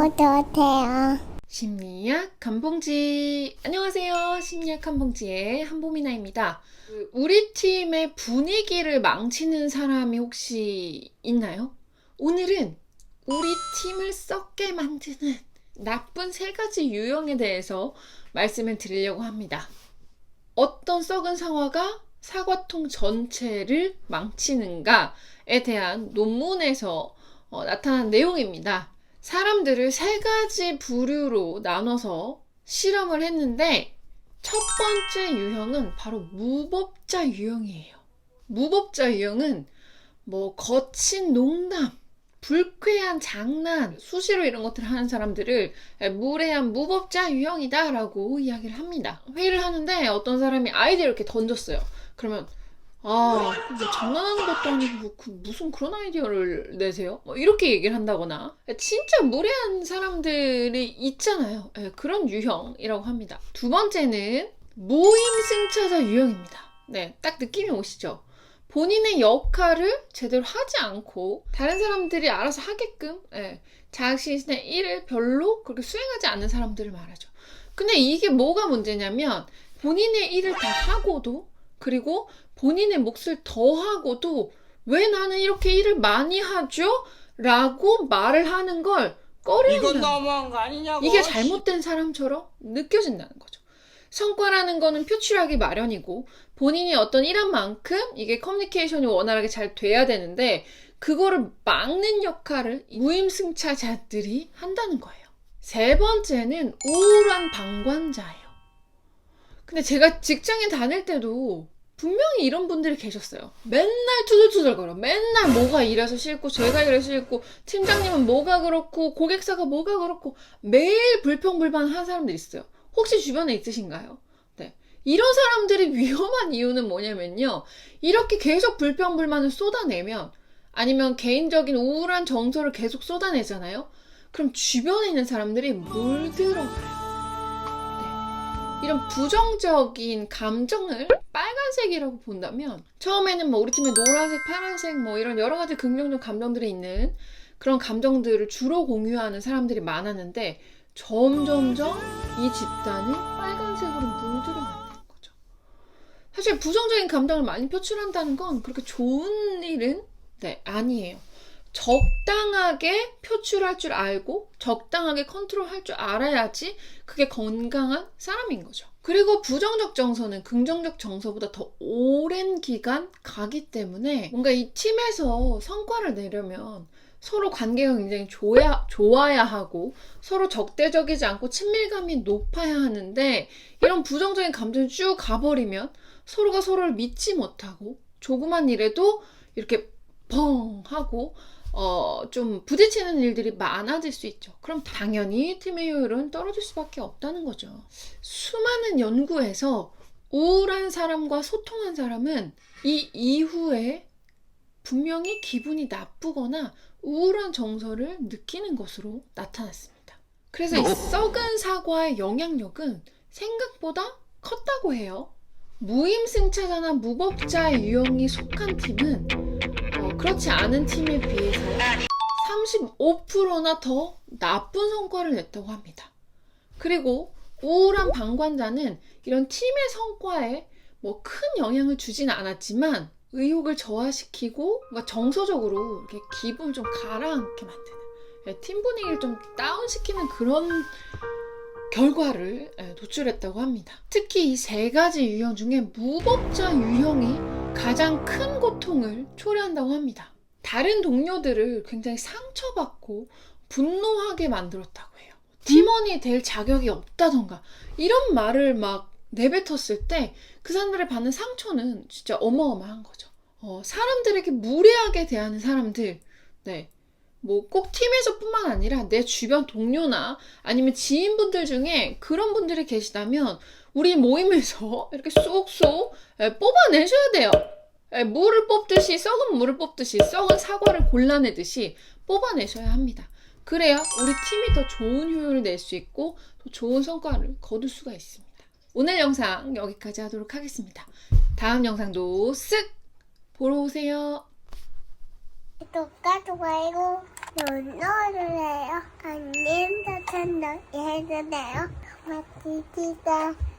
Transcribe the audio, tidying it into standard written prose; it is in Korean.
어떠세요? 심리학 한봉지. 안녕하세요. 심리학 한봉지의 한보미나입니다. 우리 팀의 분위기를 망치는 사람이 혹시 있나요? 오늘은 우리 팀을 썩게 만드는 나쁜 3가지 유형에 대해서 말씀을 드리려고 합니다. 어떤 썩은 상화가 사과통 전체를 망치는가에 대한 논문에서 나타난 내용입니다. 사람들을 3가지 부류로 나눠서 실험을 했는데 첫 번째 유형은 바로 무법자 유형이에요. 무법자 유형은 거친 농담, 불쾌한 장난, 수시로 이런 것들을 하는 사람들을 무례한 무법자 유형이다 라고 이야기를 합니다. 회의를 하는데 어떤 사람이 아이디어를 이렇게 던졌어요. 그러면 뭐 장난하는 것도 아니고 무슨 그런 아이디어를 내세요? 이렇게 얘기를 한다거나 진짜 무례한 사람들이 있잖아요. 그런 유형이라고 합니다. 두 번째는 무임승차자 유형입니다. 네, 딱 느낌이 오시죠? 본인의 역할을 제대로 하지 않고 다른 사람들이 알아서 하게끔 자신의 일을 별로 그렇게 수행하지 않는 사람들을 말하죠. 근데 이게 뭐가 문제냐면 본인의 일을 다 하고도 그리고 본인의 몫을 더 하고도 왜 나는 이렇게 일을 많이 하죠? 라고 말을 하는 걸 꺼려한다. 이건 너무한 거 아니냐고. 이게 잘못된 사람처럼 느껴진다는 거죠. 성과라는 거는 표출하기 마련이고 본인이 어떤 일한 만큼 이게 커뮤니케이션이 원활하게 잘 돼야 되는데 그거를 막는 역할을 무임승차자들이 한다는 거예요. 세 번째는 우울한 방관자예요. 근데 제가 직장에 다닐 때도 분명히 이런 분들이 계셨어요. 맨날 투덜투덜거려. 맨날 뭐가 이래서 싫고 제가 이래서 싫고 팀장님은 뭐가 그렇고 고객사가 뭐가 그렇고 매일 불평불만한 사람들이 있어요. 혹시 주변에 있으신가요? 네. 이런 사람들이 위험한 이유는 뭐냐면요. 이렇게 계속 불평불만을 쏟아내면 아니면 개인적인 우울한 정서를 계속 쏟아내잖아요. 그럼 주변에 있는 사람들이 물들어버려요. 이런 부정적인 감정을 빨간색이라고 본다면 처음에는 우리 팀에 노란색, 파란색 이런 여러 가지 긍정적 감정들이 있는 그런 감정들을 주로 공유하는 사람들이 많았는데 점점점 이 집단이 빨간색으로 물들어간다는 거죠. 사실 부정적인 감정을 많이 표출한다는 건 그렇게 좋은 일은 아니에요. 적당하게 표출할 줄 알고 적당하게 컨트롤할 줄 알아야지 그게 건강한 사람인 거죠. 그리고 부정적 정서는 긍정적 정서보다 더 오랜 기간 가기 때문에 뭔가 이 팀에서 성과를 내려면 서로 관계가 굉장히 좋아야 하고 서로 적대적이지 않고 친밀감이 높아야 하는데 이런 부정적인 감정이 쭉 가버리면 서로가 서로를 믿지 못하고 조그만 일에도 이렇게 펑 하고 좀 부딪히는 일들이 많아질 수 있죠. 그럼 당연히 팀의 효율은 떨어질 수밖에 없다는 거죠. 수많은 연구에서 우울한 사람과 소통한 사람은 이 이후에 분명히 기분이 나쁘거나 우울한 정서를 느끼는 것으로 나타났습니다. 그래서 이 썩은 사과의 영향력은 생각보다 컸다고 해요. 무임승차자나 무법자 유형이 속한 팀은 그렇지 않은 팀에 비해서 35%나 더 나쁜 성과를 냈다고 합니다. 그리고 우울한 방관자는 이런 팀의 성과에 큰 영향을 주진 않았지만 의욕을 저하시키고 정서적으로 이렇게 기분을 좀 가라앉게 만드는 팀 분위기를 좀 다운시키는 그런 결과를 도출했다고 합니다. 특히 이 3가지 유형 중에 무법자 유형이 가장 큰 고통을 초래한다고 합니다. 다른 동료들을 굉장히 상처받고 분노하게 만들었다고 해요. 팀원이 될 자격이 없다던가 이런 말을 내뱉었을 때 그 사람들이 받는 상처는 진짜 어마어마한 거죠. 사람들에게 무례하게 대하는 사람들, 꼭 팀에서 뿐만 아니라 내 주변 동료나 아니면 지인분들 중에 그런 분들이 계시다면 우리 모임에서 이렇게 쏙쏙 뽑아내셔야 돼요. 물을 뽑듯이 썩은 물을 뽑듯이 썩은 사과를 골라내듯이 뽑아내셔야 합니다. 그래야 우리 팀이 더 좋은 효율을 낼 수 있고 더 좋은 성과를 거둘 수가 있습니다. 오늘 영상 여기까지 하도록 하겠습니다. 다음 영상도 쓱 보러 오세요. 구독과 좋아요 놀러주세요. 아님 버튼 눌러주세요. 고맙습니다.